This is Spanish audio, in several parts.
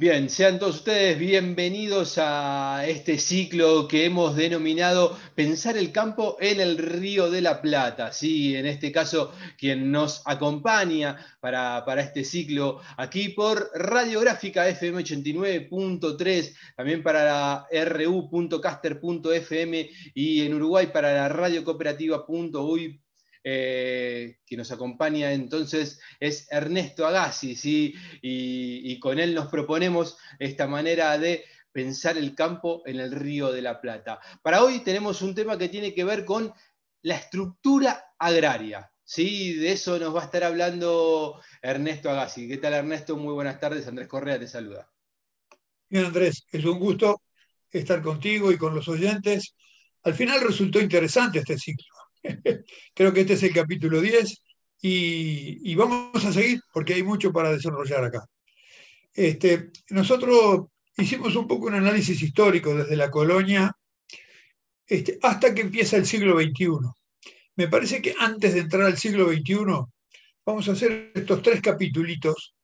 Bien, sean todos ustedes bienvenidos a este ciclo que hemos denominado Pensar el campo en el Río de la Plata. Sí, en este caso, quien nos acompaña para este ciclo aquí por Radiográfica FM 89.3, también para la ru.caster.fm y en Uruguay para la radiocooperativa.uy. Que nos acompaña entonces es Ernesto Agassi, ¿sí? Y con él nos proponemos esta manera de pensar el campo en el Río de la Plata. Para hoy tenemos un tema que tiene que ver con la estructura agraria. Sí, de eso nos va a estar hablando Ernesto Agassi. ¿Qué tal, Ernesto? Muy buenas tardes. Andrés Correa te saluda. Bien, Andrés, es un gusto estar contigo y con los oyentes. Al final resultó interesante este ciclo. Creo que este es el capítulo 10 y vamos a seguir porque hay mucho para desarrollar acá. Nosotros hicimos un poco un análisis histórico desde la colonia hasta que empieza el siglo XXI. Me parece que antes de entrar al siglo XXI vamos a hacer estos tres capitulitos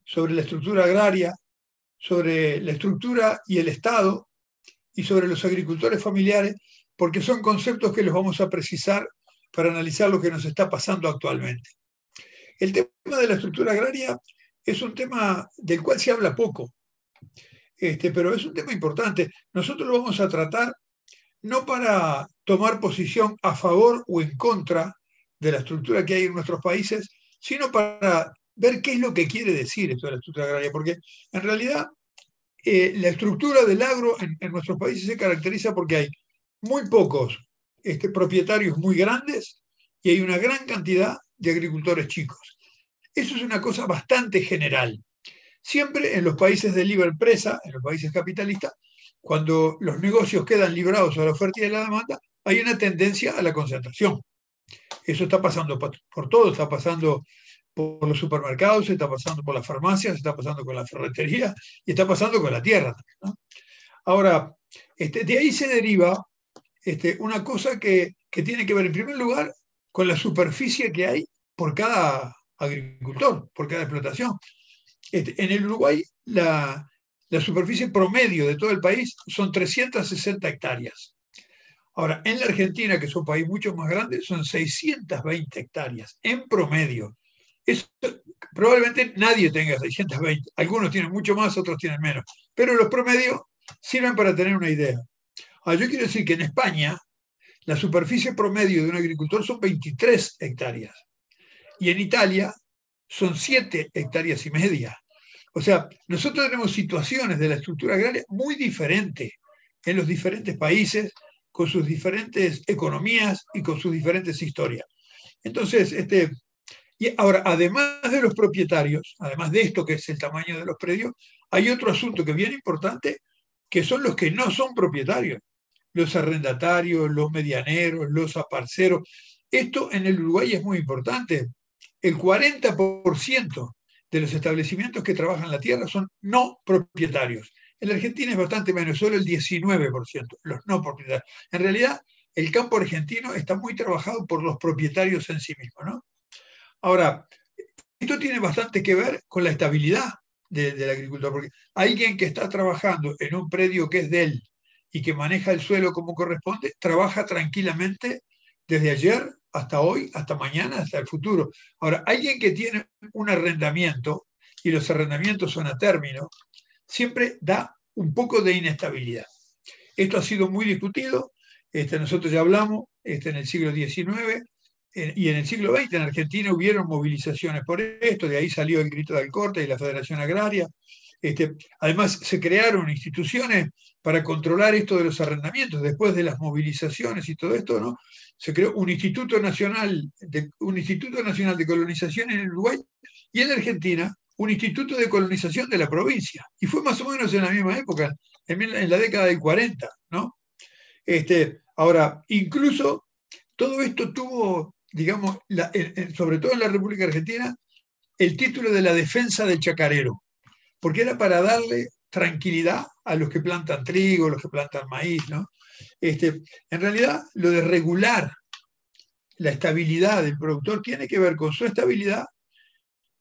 sobre la estructura agraria, sobre la estructura y el Estado y sobre los agricultores familiares, porque son conceptos que los vamos a precisar para analizar lo que nos está pasando actualmente. El tema de la estructura agraria es un tema del cual se habla poco, pero es un tema importante. Nosotros lo vamos a tratar no para tomar posición a favor o en contra de la estructura que hay en nuestros países, sino para ver qué es lo que quiere decir esto de la estructura agraria, porque en realidad la estructura del agro en nuestros países se caracteriza porque hay muy pocos propietarios muy grandes y hay una gran cantidad de agricultores chicos. Eso es una cosa bastante general. Siempre en los países de libre empresa, en los países capitalistas, cuando los negocios quedan librados a la oferta y a la demanda, hay una tendencia a la concentración. Eso está pasando por todo, está pasando por los supermercados, está pasando por las farmacias, está pasando con la ferretería y está pasando con la tierra, ¿no? Ahora, de ahí se deriva una cosa que tiene que ver, en primer lugar, con la superficie que hay por cada agricultor, por cada explotación. En el Uruguay, la superficie promedio de todo el país son 360 hectáreas. Ahora, en la Argentina, que es un país mucho más grande, son 620 hectáreas en promedio. Eso, probablemente nadie tenga 620. Algunos tienen mucho más, otros tienen menos. Pero los promedios sirven para tener una idea. Yo quiero decir que en España la superficie promedio de un agricultor son 23 hectáreas y en Italia son 7 hectáreas y media. O sea, nosotros tenemos situaciones de la estructura agraria muy diferentes en los diferentes países, con sus diferentes economías y con sus diferentes historias. Entonces, y ahora, además de los propietarios, además de esto que es el tamaño de los predios, hay otro asunto que es bien importante, que son los que no son propietarios, los arrendatarios, los medianeros, los aparceros. Esto en el Uruguay es muy importante. El 40% de los establecimientos que trabajan la tierra son no propietarios. En la Argentina es bastante menos, solo el 19%, los no propietarios. En realidad, el campo argentino está muy trabajado por los propietarios en sí mismos, ¿no? Ahora, esto tiene bastante que ver con la estabilidad del agricultor, porque alguien que está trabajando en un predio que es de él y que maneja el suelo como corresponde, trabaja tranquilamente desde ayer hasta hoy, hasta mañana, hasta el futuro. Ahora, alguien que tiene un arrendamiento, y los arrendamientos son a término, siempre da un poco de inestabilidad. Esto ha sido muy discutido, nosotros ya hablamos en el siglo XIX, y en el siglo XX en Argentina hubieron movilizaciones por esto, de ahí salió el Grito de Alcorta y la Federación Agraria. Además, se crearon instituciones para controlar esto de los arrendamientos. Después de las movilizaciones y todo esto, ¿no? Se creó un Instituto Nacional de Colonización en Uruguay y en Argentina un Instituto de Colonización de la provincia. Y fue más o menos en la misma época, en la década del 40, ¿no? Ahora, incluso todo esto tuvo, digamos, sobre todo en la República Argentina, el título de la defensa del chacarero, porque era para darle tranquilidad a los que plantan trigo, los que plantan maíz, ¿no? En realidad, lo de regular la estabilidad del productor tiene que ver con su estabilidad,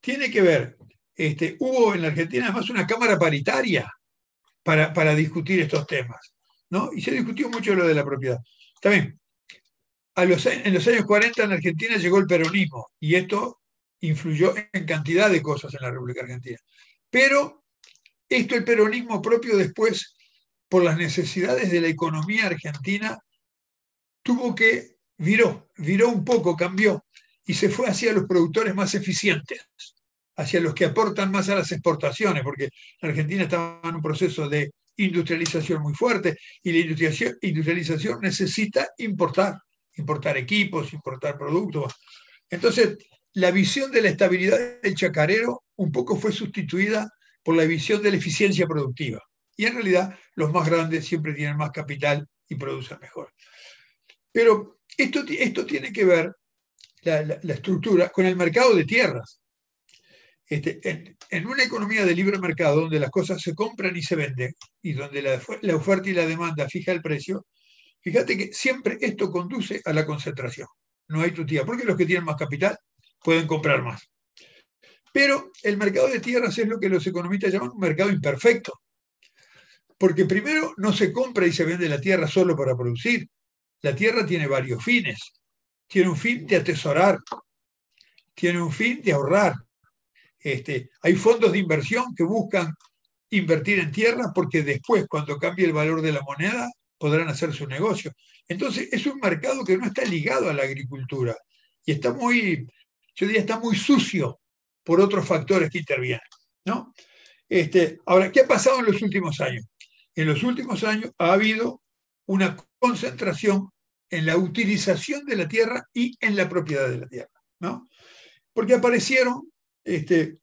tiene que ver hubo en la Argentina además una cámara paritaria para discutir estos temas, ¿no? Y se discutió mucho lo de la propiedad. También, en los años 40 en Argentina llegó el peronismo y esto influyó en cantidad de cosas en la República Argentina. Pero el peronismo propio después, por las necesidades de la economía argentina, viró un poco, cambió y se fue hacia los productores más eficientes, hacia los que aportan más a las exportaciones, porque Argentina estaba en un proceso de industrialización muy fuerte y la industrialización necesita importar equipos, importar productos. Entonces, la visión de la estabilidad del chacarero un poco fue sustituida por la visión de la eficiencia productiva. Y en realidad los más grandes siempre tienen más capital y producen mejor. Pero esto tiene que ver, la estructura, con el mercado de tierras. En una economía de libre mercado, donde las cosas se compran y se venden, y donde la oferta y la demanda fija el precio, fíjate que siempre esto conduce a la concentración. No hay tutía, porque los que tienen más capital pueden comprar más. Pero el mercado de tierras es lo que los economistas llaman un mercado imperfecto. Porque primero no se compra y se vende la tierra solo para producir. La tierra tiene varios fines. Tiene un fin de atesorar, tiene un fin de ahorrar. Hay fondos de inversión que buscan invertir en tierra porque después, cuando cambie el valor de la moneda, podrán hacer su negocio. Entonces, es un mercado que no está ligado a la agricultura y está yo diría, está muy sucio por otros factores que intervienen, ¿no? Ahora, ¿qué ha pasado en los últimos años? En los últimos años ha habido una concentración en la utilización de la tierra y en la propiedad de la tierra, ¿no? Porque aparecieron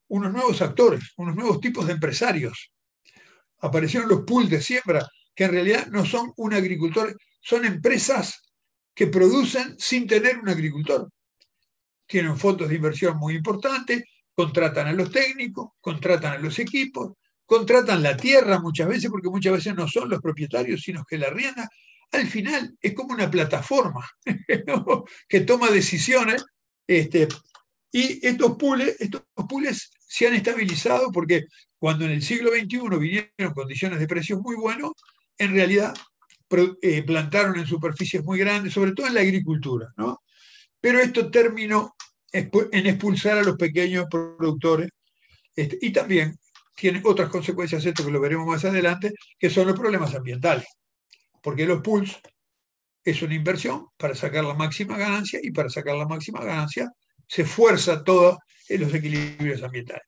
unos nuevos actores, unos nuevos tipos de empresarios. Aparecieron los pools de siembra, que en realidad no son un agricultor, son empresas que producen sin tener un agricultor. Tienen fondos de inversión muy importantes, contratan a los técnicos, contratan a los equipos, contratan la tierra muchas veces, porque muchas veces no son los propietarios, sino que la arriendan. Al final es como una plataforma, ¿no? Que toma decisiones. Y estos pools se han estabilizado porque cuando en el siglo XXI vinieron condiciones de precios muy buenos, en realidad plantaron en superficies muy grandes, sobre todo en la agricultura, ¿no? Pero esto terminó en expulsar a los pequeños productores y también tiene otras consecuencias, esto que lo veremos más adelante, que son los problemas ambientales. Porque los pools es una inversión para sacar la máxima ganancia y para sacar la máxima ganancia se fuerza todos los equilibrios ambientales.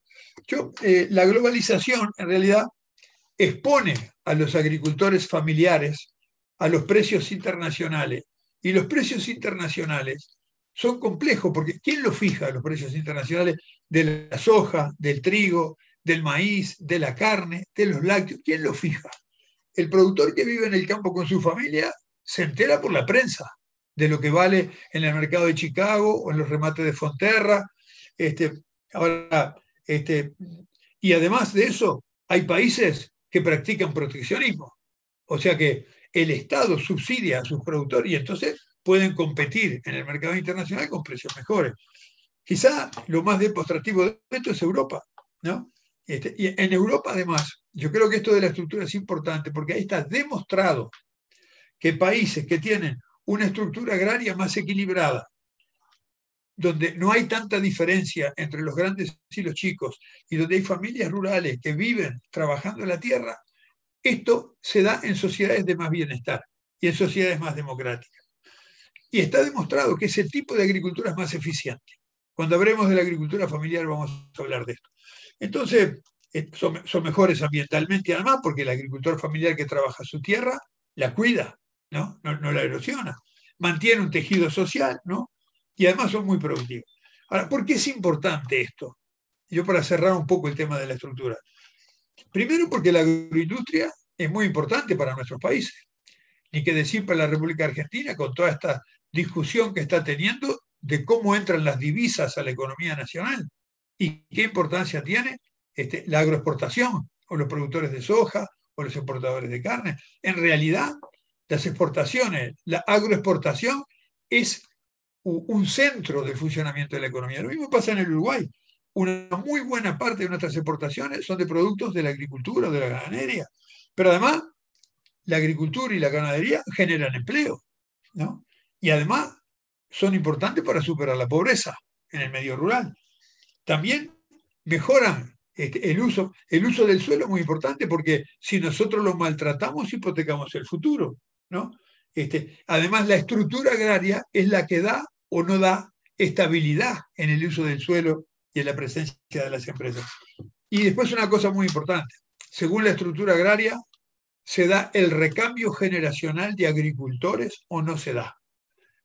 La globalización en realidad expone a los agricultores familiares a los precios internacionales. Y los precios internacionales son complejos, porque ¿quién los fija los precios internacionales de la soja, del trigo, del maíz, de la carne, de los lácteos? ¿Quién los fija? El productor que vive en el campo con su familia se entera por la prensa de lo que vale en el mercado de Chicago o en los remates de Fonterra. Y además de eso, hay países que practican proteccionismo. O sea que el Estado subsidia a sus productores y entonces pueden competir en el mercado internacional con precios mejores. Quizá lo más demostrativo de esto es Europa, ¿no? Y en Europa, además, yo creo que esto de la estructura es importante porque ahí está demostrado que países que tienen una estructura agraria más equilibrada, donde no hay tanta diferencia entre los grandes y los chicos, y donde hay familias rurales que viven trabajando en la tierra, esto se da en sociedades de más bienestar y en sociedades más democráticas. Y está demostrado que ese tipo de agricultura es más eficiente. Cuando hablemos de la agricultura familiar vamos a hablar de esto. Entonces, son mejores ambientalmente además, porque el agricultor familiar que trabaja su tierra la cuida, ¿no? No la erosiona. Mantiene un tejido social, ¿no? Y además son muy productivos. Ahora, ¿por qué es importante esto? Yo para cerrar un poco el tema de la estructura. Primero porque la agroindustria es muy importante para nuestros países. Ni que decir para la República Argentina con toda esta discusión que está teniendo de cómo entran las divisas a la economía nacional y qué importancia tiene la agroexportación o los productores de soja o los exportadores de carne. En realidad, las exportaciones, la agroexportación es un centro del funcionamiento de la economía. Lo mismo pasa en el Uruguay. una muy buena parte de nuestras exportaciones son de productos de la agricultura o de la ganadería. Pero además, la agricultura y la ganadería generan empleo, ¿no? Y además son importantes para superar la pobreza en el medio rural. También mejoran el uso del suelo, muy importante, porque si nosotros lo maltratamos, hipotecamos el futuro, ¿no? Además, la estructura agraria es la que da o no da estabilidad en el uso del suelo y en la presencia de las empresas. Y después una cosa muy importante, según la estructura agraria, ¿se da el recambio generacional de agricultores o no se da?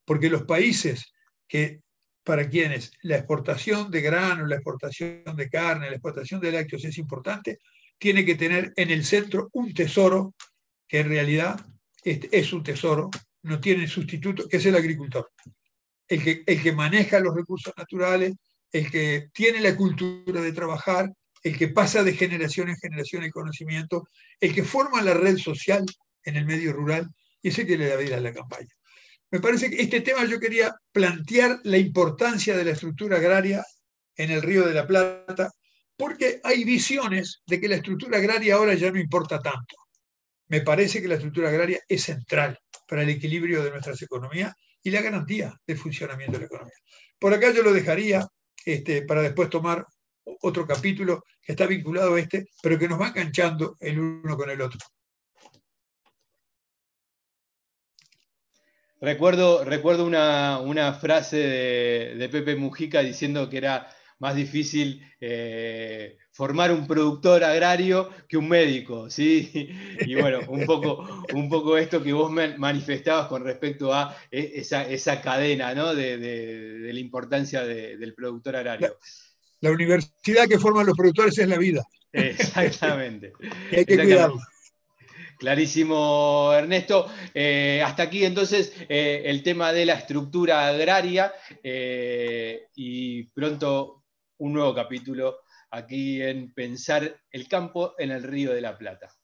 Porque los países que, para quienes la exportación de grano, la exportación de carne, la exportación de lácteos es importante, tiene que tener en el centro un tesoro que en realidad es un tesoro, no tiene sustituto, que es el agricultor. El que maneja los recursos naturales, el que tiene la cultura de trabajar, el que pasa de generación en generación el conocimiento, el que forma la red social en el medio rural y ese que le da vida a la campaña. Me parece que este tema yo quería plantear la importancia de la estructura agraria en el Río de la Plata, porque hay visiones de que la estructura agraria ahora ya no importa tanto. Me parece que la estructura agraria es central para el equilibrio de nuestras economías y la garantía del funcionamiento de la economía. Por acá yo lo dejaría para después tomar otro capítulo que está vinculado a pero que nos va enganchando el uno con el otro. Recuerdo una frase de Pepe Mujica diciendo que era más difícil formar un productor agrario que un médico, ¿sí? Y bueno, un poco esto que vos manifestabas con respecto a esa cadena, ¿no? de la importancia del productor agrario. La universidad que forman los productores es la vida. Exactamente. Y hay que cuidarla. Clarísimo, Ernesto. Hasta aquí entonces el tema de la estructura agraria y pronto un nuevo capítulo aquí en Pensar el campo en el Río de la Plata.